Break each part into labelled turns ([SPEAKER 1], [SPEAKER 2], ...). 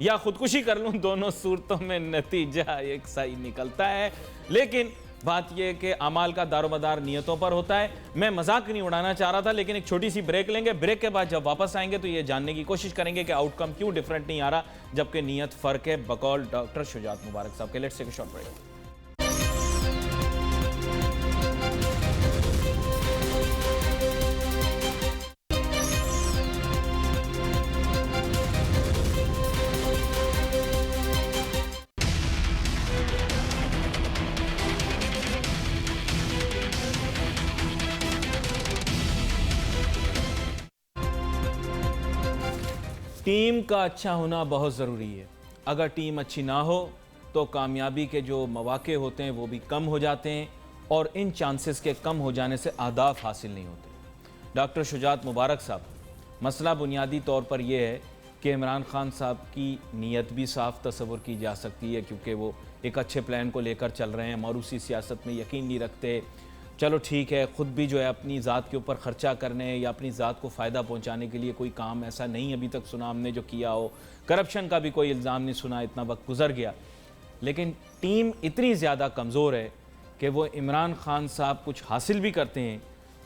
[SPEAKER 1] یا خودکشی کر لوں، دونوں صورتوں میں نتیجہ ایک سا ہی نکلتا ہے. لیکن بات یہ ہے کہ اعمال کا دار و مدار نیتوں پر ہوتا ہے. میں مذاق نہیں اڑانا چاہ رہا تھا، لیکن ایک چھوٹی سی بریک لیں گے. بریک کے بعد جب واپس آئیں گے تو یہ جاننے کی کوشش کریں گے کہ آؤٹ کم کیوں ڈیفرنٹ نہیں آ رہا جبکہ نیت فرق ہے بقول ڈاکٹر شجاعت مبارک صاحب کے. Let's take a short break. Team کا اچھا ہونا بہت ضروری ہے. اگر ٹیم اچھی نہ ہو تو کامیابی کے جو مواقع ہوتے ہیں وہ بھی کم ہو جاتے ہیں اور ان چانسز کے کم ہو جانے سے اہداف حاصل نہیں ہوتے. ڈاکٹر شجاعت مبارک صاحب، مسئلہ بنیادی طور پر یہ ہے کہ عمران خان صاحب کی نیت بھی صاف تصور کی جا سکتی ہے کیونکہ وہ ایک اچھے پلان کو لے کر چل رہے ہیں، موروثی سیاست میں یقین نہیں رکھتے. چلو ٹھیک ہے، خود بھی جو ہے اپنی ذات کے اوپر خرچہ کرنے یا اپنی ذات کو فائدہ پہنچانے کے لیے کوئی کام ایسا نہیں ابھی تک سنا ہم نے جو کیا ہو. کرپشن کا بھی کوئی الزام نہیں سنا، اتنا وقت گزر گیا. لیکن ٹیم اتنی زیادہ کمزور ہے کہ وہ عمران خان صاحب کچھ حاصل بھی کرتے ہیں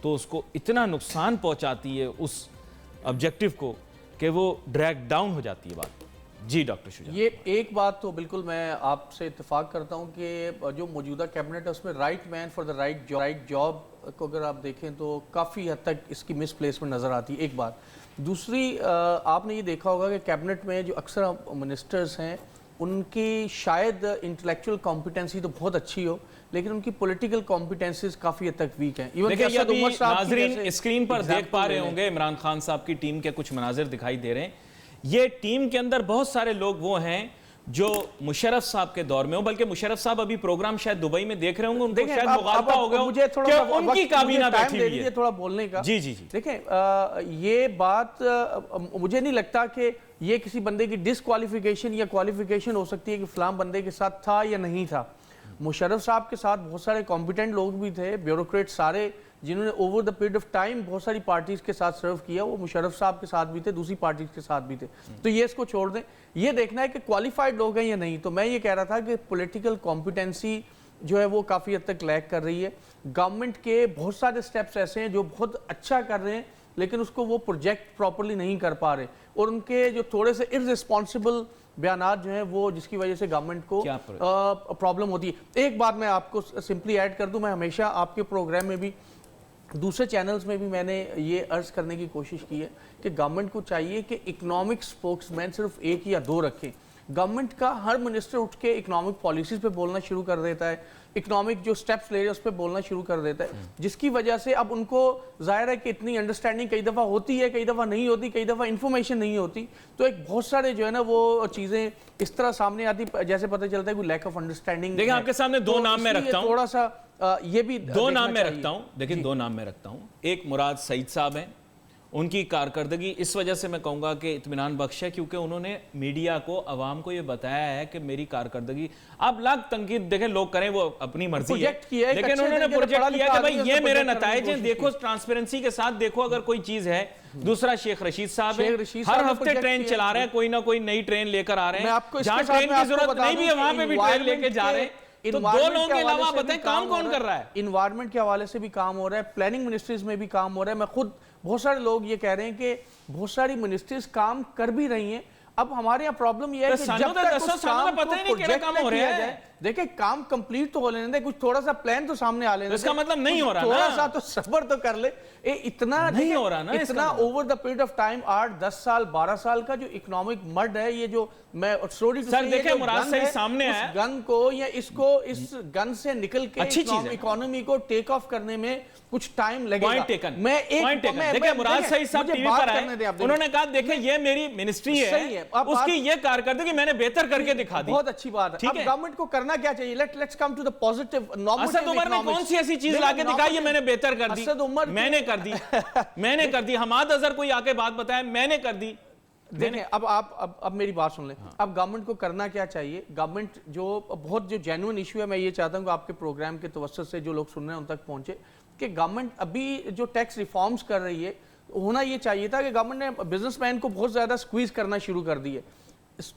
[SPEAKER 1] تو اس کو اتنا نقصان پہنچاتی ہے اس آبجیکٹیو کو کہ وہ ڈریگ ڈاؤن ہو جاتی ہے بات. جی ڈاکٹر شجاعت.
[SPEAKER 2] یہ ایک بات تو بالکل میں آپ سے اتفاق کرتا ہوں کہ جو موجودہ کیبنٹ ہے اس میں right man for the right job کو اگر آپ دیکھیں تو کافی حد تک اس کی مس پلیسمنٹ نظر آتی ہے. ایک بات. دوسری، آپ نے یہ دیکھا ہوگا کہ کیبنٹ میں جو اکثر منسٹرز ہیں ان کی شاید انٹلیکچوئل کمپیٹنسی تو بہت اچھی ہو لیکن ان کی پولیٹیکل کمپیٹنسیز کافی حد تک ویک ہیں.
[SPEAKER 1] دیکھیں یہ ابھی ناظرین اسکرین پر دیکھ پا رہے ہوں گے عمران خان صاحب کی ٹیم کے کچھ مناظر دکھائی دے رہے ہیں. یہ ٹیم کے اندر بہت سارے لوگ وہ ہیں جو مشرف صاحب کے دور میں ہو، بلکہ مشرف صاحب ابھی پروگرام شاید دبئی میں دیکھ رہے ہوں گے، ان کو شاید مغالطہ ہو گیا کہ ان کی کابینہ بیٹھی ہوئی ہے.
[SPEAKER 2] تھوڑا بولنے کا.
[SPEAKER 1] جی جی جی.
[SPEAKER 2] دیکھیں یہ بات مجھے نہیں لگتا کہ یہ کسی بندے کی ڈسکوالیفیکیشن یا کوالیفیکیشن ہو سکتی ہے کہ فلاں بندے کے ساتھ تھا یا نہیں تھا. مشرف صاحب کے ساتھ بہت سارے کمپیٹنٹ لوگ بھی تھے، بیوروکریٹ سارے جنہوں نے over the period of time بہت ساری پارٹیز کے ساتھ سرو کیا. وہ مشرف صاحب کے ساتھ بھی تھے، دوسری پارٹیز کے ساتھ بھی تھے. تو یہ اس کو چھوڑ دیں. یہ دیکھنا ہے کہ کوالیفائڈ لوگ ہیں یا نہیں. تو میں یہ کہہ رہا تھا کہ پولیٹیکل کمپیٹنسی جو ہے وہ کافی حد تک لیک کر رہی ہے. گورنمنٹ کے بہت سارے سٹیپس ایسے ہیں جو بہت اچھا کر رہے ہیں لیکن اس کو وہ پروجیکٹ پراپرلی نہیں کر پا رہے اور ان کے جو تھوڑے سے ارریسپانسبل بیانات جو ہیں وہ جس کی وجہ سے گورنمنٹ کو پرابلم ہوتی ہے. ایک بات میں آپ کو سمپلی ایڈ کر دوں، میں ہمیشہ آپ کے پروگرام میں بھی دوسرے چینلز میں بھی میں نے یہ عرض کرنے کی کوشش کی ہے کہ گورنمنٹ کو چاہیے کہ اکنامک سپوکس مین صرف ایک یا دو رکھیں. گورنمنٹ کا ہر منسٹر اٹھ کے اکنامک پالیسیز پہ بولنا شروع کر دیتا ہے، اکنامک جو سٹیپس لے رہے ہیں اس پہ بولنا شروع کر دیتا ہے، جس کی وجہ سے اب ان کو ظاہر ہے کہ اتنی انڈرسٹینڈنگ کئی دفعہ ہوتی ہے، کئی دفعہ نہیں ہوتی، کئی دفعہ انفارمیشن نہیں ہوتی. تو ایک بہت سارے جو ہے نا وہ چیزیں اس طرح سامنے آتی جیسے پتہ چلتا ہے کوئی لیک آف انڈرسٹینڈنگ.
[SPEAKER 1] دیکھیں آپ کے سامنے دو نام میں رکھتا ہوں،
[SPEAKER 2] تھوڑا سا یہ بھی
[SPEAKER 1] دو نام میں رکھتا ہوں. دیکھیں دو نام میں رکھتا ہوں. ایک مراد سعید صاحب ہیں، ان کی کارکردگی اس وجہ سے میں کہوں گا کہ اطمینان بخش ہے کیونکہ انہوں نے میڈیا کو، عوام کو یہ بتایا ہے کہ میری کارکردگی. آپ لاکھ تنقید دیکھیں لوگ کریں، وہ اپنی مرضی ہے، لیکن انہوں نے پروجیکٹ کیا کہ بھائی یہ میرے نتائج ہیں، دیکھو ٹرانسپیرنسی کے ساتھ دیکھو اگر کوئی چیز ہے. دوسرا شیخ رشید صاحب ہیں، ہر ہفتے ٹرین چلا رہے ہیں، کوئی نہ کوئی نئی ٹرین لے کر آ رہے ہیں، جہاں ٹرین کی ضرورت نہیں بھی ہے وہاں پہ بھی ٹرین لے کے جا رہے ہیں. تو دو لوگوں کے علاوہ بتائیں کام کون کر رہا ہے؟
[SPEAKER 2] انوائرمنٹ کے حوالے سے بھی کام ہو رہا ہے، پلاننگ منسٹریز میں بھی کام ہو رہا ہے. میں خود بہت سارے لوگ یہ کہہ رہے ہیں کہ بہت ساری منسٹریز کام کر بھی رہی ہیں. اب ہمارے یہاں پرابلم یہ ہے کہ جب تک اس کام کو پروجیکٹ نہ کیا جائے، دیکھیں کام کمپلیٹ تو ہو لینے دیں، کچھ تھوڑا سا پلان تو سامنے آ لینے دیں.
[SPEAKER 1] اس کا مطلب نہیں ہو رہا نا،
[SPEAKER 2] تھوڑا سا تو صبر تو کر لے. اتنا
[SPEAKER 1] نہیں ہو رہا نا،
[SPEAKER 2] اتنا over the period of time 8-10 سال 12 سال کا جو اکنامک مرڈ ہے، یہ جو میں سوری
[SPEAKER 1] سر دیکھیں مراد صحیح سامنے آیا،
[SPEAKER 2] اس گن کو یا اس گن سے نکل کے اکانومی کو ٹیک آف کرنے میں کچھ ٹائم لگے گا. میں ایک
[SPEAKER 1] دیکھیں مراد صحیح صاحب ٹی وی پر آئے، انہوں نے کہا دیکھیں یہ میری منسٹری ہے، اس کی یہ کارکردگی میں نے بہتر کر کے دکھا دی.
[SPEAKER 2] بہت اچھی بات ہے. اب گورنمنٹ کو کرنا کیا چاہیے؟ Let's come to the positive normal.
[SPEAKER 1] Asad Umar نے کون سی ایسی چیز لا کے دکھائی ہے میں نے بہتر کر دی؟ میں نے کر دی. حماد اظہر کوئی آ کے بات بتائے، میں نے کر دی.
[SPEAKER 2] دیکھیں اب میری بات سن لیں. اب گورنمنٹ کو کرنا کیا چاہیے؟ گورنمنٹ جو بہت جو جینوئن ایشو ہے، میں یہ چاہتا ہوں کہ آپ کے پروگرام کے توسط سے جو لوگ سن رہے ہیں ان تک پہنچے کہ گورنمنٹ ابھی جو ٹیکس ریفارمز کر رہی ہے، ہونا یہ چاہیے تھا کہ گورنمنٹ نے بزنس مین کو بہت زیادہ سکویز کرنا شروع کر دی ہے.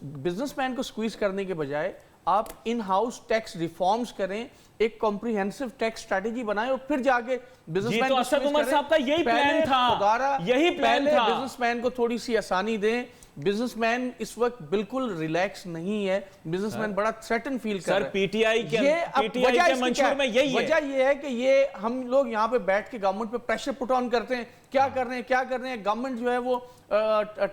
[SPEAKER 2] بزنس مین کو سکویز کرنے کے بجائے آپ ان ہاؤس ٹیکس ریفارمز کریں, ایک کمپریہنسو ٹیکس اسٹریٹجی بنائیں اور پھر جا کے بزنس مین
[SPEAKER 1] تو اسد عمر صاحب کا یہی پلان تھا, یہی پلان تھا.
[SPEAKER 2] بزنس مین کو تھوڑی سی آسانی دیں. بزنس مین اس وقت بالکل ریلیکس نہیں ہے, بزنس مین بڑا تھریٹن فیل کر رہا ہے.
[SPEAKER 1] سر پی ٹی آئی کے منشور میں یہی ہے.
[SPEAKER 2] وجہ یہ ہے کہ یہ ہم لوگ یہاں پہ بیٹھ کے گورنمنٹ پہ پریشر پٹ آن کرتے ہیں, کیا کر رہے ہیں گورنمنٹ جو ہے وہ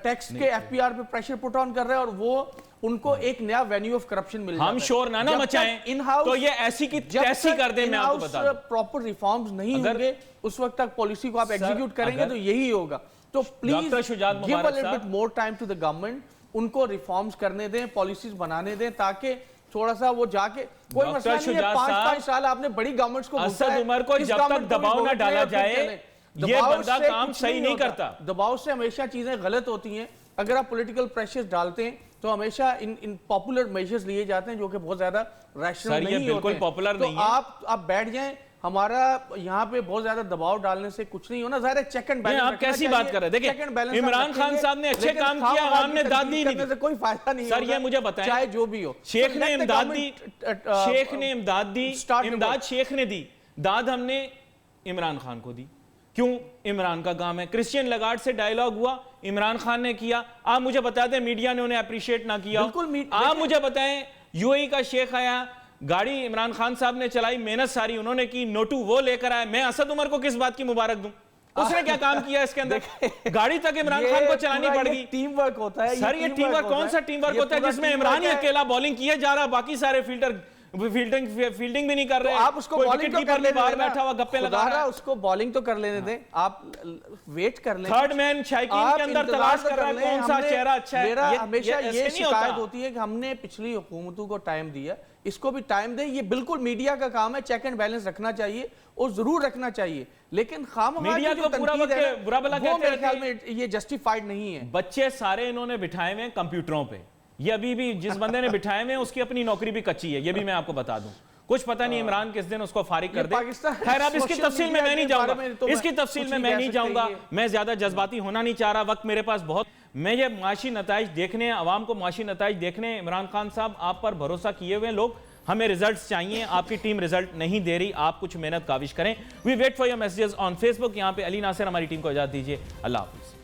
[SPEAKER 2] ٹیکس کے ایف پی آر پہ پریشر پٹ آن کر رہا ہے, اور وہ ان کو ایک نیا وینیو آف کرپشن مل جاتا ہے.
[SPEAKER 1] ہم شور نہ مچائیں تو یہ ایسی کی تیسی کر دیں. میں آپ کو بتا دوں
[SPEAKER 2] پراپر ریفارمز نہیں ہوں گے اس وقت تک پالیسی کو آپ ایگزیکیوٹ کریں گے تو یہی ہوگا. تو please give a little bit more time to the government, ان کو ریفارمز کرنے دیں, پالیسیز بنانے دیں, تاکہ تھوڑا سا وہ جا کے کوئی مسئلہ نہیں ہے. 5 سال آپ نے بڑی گورنمنٹس کو
[SPEAKER 1] اسد عمر کو جب تک دباؤ نہ ڈالا جائے یہ بندہ کام صحیح نہیں کرتا.
[SPEAKER 2] دباؤ سے ہمیشہ چیزیں غلط ہوتی ہیں. اگر آپ پولیٹیکل پریشرز ڈالتے ہیں تو ہمیشہ ان پاپولر میجرز لیے جاتے ہیں جو کہ بہت زیادہ ریشنل نہیں ہوتے ہیں. تو آپ بیٹھ جائیں, ہمارا یہاں پہ بہت زیادہ دباؤ ڈالنے سے کچھ نہیں ہونا. ظاہر ہے چیک اینڈ بیلنس.
[SPEAKER 1] آپ کیسی بات کر رہے ہیں؟ دیکھیں عمران خان صاحب نے اچھے کام کیا, عوام نے داد نہیں دی,
[SPEAKER 2] کوئی فائدہ نہیں.
[SPEAKER 1] سر یہ مجھے بتائیں,
[SPEAKER 2] چاہے جو بھی ہو,
[SPEAKER 1] شیخ نے امداد دی, امداد شیخ نے دی, داد ہم نے عمران خان کو دی. کیوں؟ عمران کا کام ہے. کرسچین لگارڈ سے ڈائیلاگ ہوا, عمران خان نے کیا. آپ مجھے بتا دیں میڈیا نے انہیں اپریشیٹ نہ کیا. آپ مجھے بتائیں یو اے ای کا شیخ آیا, گاڑی عمران خان صاحب نے چلائی, محنت ساری انہوں نے کی, نوٹو وہ لے کر آئے. میں اسد عمر کو کس بات کی مبارک دوں؟ اس نے کیا کام کیا اس کے اندر؟ گاڑی تک عمران خان کو چلانی پڑ گئی.
[SPEAKER 2] ٹیم ورک ہوتا ہے
[SPEAKER 1] سر, یہ ٹیم ورک کون سا ٹیم ورک ہوتا ہے جس میں عمران ہی اکیلا بولنگ کیے جا رہا, باقی سارے فیلڈنگ بھی نہیں کر رہے.
[SPEAKER 2] آپ اس کو بالنگ تو کر لینے دیں,
[SPEAKER 1] بیٹھا ہوا گپے لگا رہا ہے.
[SPEAKER 2] اس کو بالنگ تو کر لینے دیں, آپ ویٹ کر لیں.
[SPEAKER 1] تھرڈ مین شائقین کے اندر تلاش کر رہا ہے کون سا چہرہ اچھا ہے.
[SPEAKER 2] میرا ہمیشہ یہ شکایت ہوتی ہے کہ ہم نے پچھلی حکومتوں کو ٹائم دیا, اس کو بھی ٹائم دیں. یہ بالکل میڈیا کا کام ہے, چیک اینڈ بیلنس رکھنا چاہیے اور ضرور رکھنا چاہیے, لیکن
[SPEAKER 1] میڈیا کو پورا وقت برا بلا
[SPEAKER 2] وہ میرے خیال میں یہ جسٹیفائیڈ نہیں ہے.
[SPEAKER 1] بچے سارے انہوں نے بٹھائے ہوئے کمپیوٹروں پہ, یہ ابھی بھی جس بندے نے بٹھائے ہوئے اس کی اپنی نوکری بھی کچی ہے, یہ بھی میں آپ کو بتا دوں. کچھ پتہ نہیں عمران کس دن اس کو فارغ کر دے. خیر اب اس کی تفصیل میں نہیں جاؤں گا, اس کی تفصیل میں نہیں جاؤں گا, میں زیادہ جذباتی ہونا نہیں چاہ رہا, وقت میرے پاس بہت. میں یہ معاشی نتائج دیکھنے, عوام کو معاشی نتائج دیکھنے. عمران خان صاحب آپ پر بھروسہ کیے ہوئے لوگ, ہمیں ریزلٹس چاہیے, آپ کی ٹیم ریزلٹ نہیں دے رہی, آپ کچھ محنت کاوش کریں. We wait for your messages on Facebook. یہاں پہ علی ناصر ہماری ٹیم کو اجازت دیجیے. اللہ حافظ.